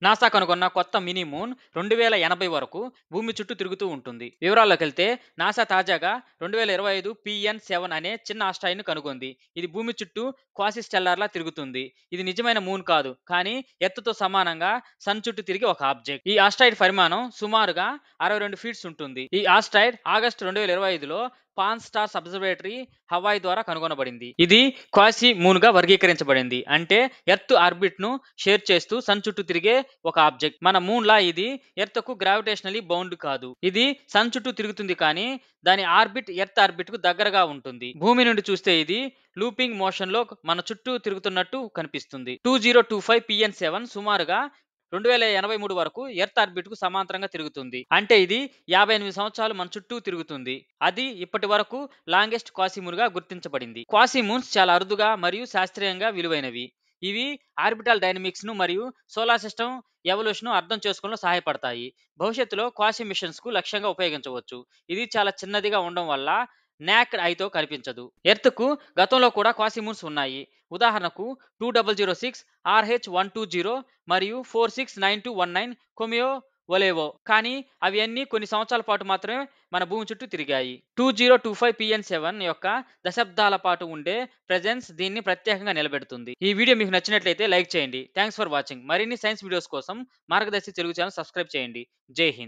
NASA కనుగొన్న కొత్త mini moon 2080 వరకు భూమి చుట్టూ తిరుగుతూ ఉంటుంది. వివరాల్లోకెళ్తే నాసా తాజాగా 2025 PN7 అనే చిన్న ఆస్ట్రాయిడ్‌ని కనుగొంది. ఇది భూమి చుట్టూ క్వాసీ స్టెల్లార్‌లా తిరుగుతుంది. ఇది నిజమైన మూన్ కాదు, కానీ ఎర్త్‌తో సమానంగా సన్ చుట్టూ తిరిగే ఒక ఆబ్జెక్ట్. ఈ ఆస్ట్రాయిడ్ పరిమాణం సుమారుగా 62 ఫీట్స్ ఉంటుంది. ఈ ఆస్ట్రాయిడ్ ఆగస్టు 2025లో పాన్ స్టార్స్ అబ్జర్వేటరీ హవాయి ద్వారా కనుగొనబడింది. ఇది క్వాసీ మూన్ గా వర్గీకరించబడింది. అంటే ఎర్త్ ఆర్బిట్ ను షేర్ చేస్తూ సన్ చుట్టూ తిరిగే ఒక ఆబ్జెక్ట్. మన మూన్ లా ఇది ఎర్త్ కు గ్రావిటేషనలీ బౌండ్ కాదు. ఇది సన్ చుట్టూ తిరుగుతుంది, కానీ దాని ఆర్బిట్ ఎర్త్ ఆర్బిట్ కు దగ్గరగా ఉంటుంది. భూమి నుండి చూస్తే ఇది లూపింగ్ మోషన్ లో మన చుట్టూ తిరుగుతున్నట్టు కనిపిస్తుంది. 2025 PN7 సుమారుగా 2083 వరకు ఎర్త్ ఆర్బిట్ కు సమాంతరంగా తిరుగుతుంది. అంటే ఇది 58 సంవత్సరాలు మన చుట్టూ తిరుగుతుంది. అది ఇప్పటి వరకు లాంగెస్ట్ క్వాసీమూన్ గా గుర్తించబడింది. క్వాసీమూన్స్ చాలా అరుదుగా మరియు శాస్త్రీయంగా విలువైనవి. ఇవి ఆర్బిటల్ డైనమిక్స్ ను మరియు సోలార్ సిస్టమ్ ఎవల్యూషన్ అర్థం చేసుకోవడంలో సహాయపడతాయి. భవిష్యత్తులో క్వాసీ మిషన్స్ కు లక్ష్యంగా ఉపయోగించవచ్చు. ఇది చాలా చిన్నదిగా ఉండడం వల్ల నాక్డ్ ఐతో కనిపించదు. ఎర్త్ కు గతంలో కూడా క్వాసీమూన్స్ ఉన్నాయి. ఉదాహరణకు 2006 RH120 మరియు 469219 కొమియో ఒలేవో. కానీ అవి అన్ని కొన్ని సంవత్సరాల పాటు మాత్రమే మన భూమి చుట్టూ తిరిగాయి. 2025 PN7 యొక్క దశాబ్దాల పాటు ఉండే ప్రెజెన్స్ దీన్ని ప్రత్యేకంగా నిలబెడుతుంది. ఈ వీడియో మీకు నచ్చినట్లయితే లైక్ చేయండి. Thanks for watching. మరిన్ని సైన్స్ వీడియోస్ కోసం మార్గదర్శి తెలుగు ఛానల్ సబ్స్క్రైబ్ చేయండి. జై హింద్.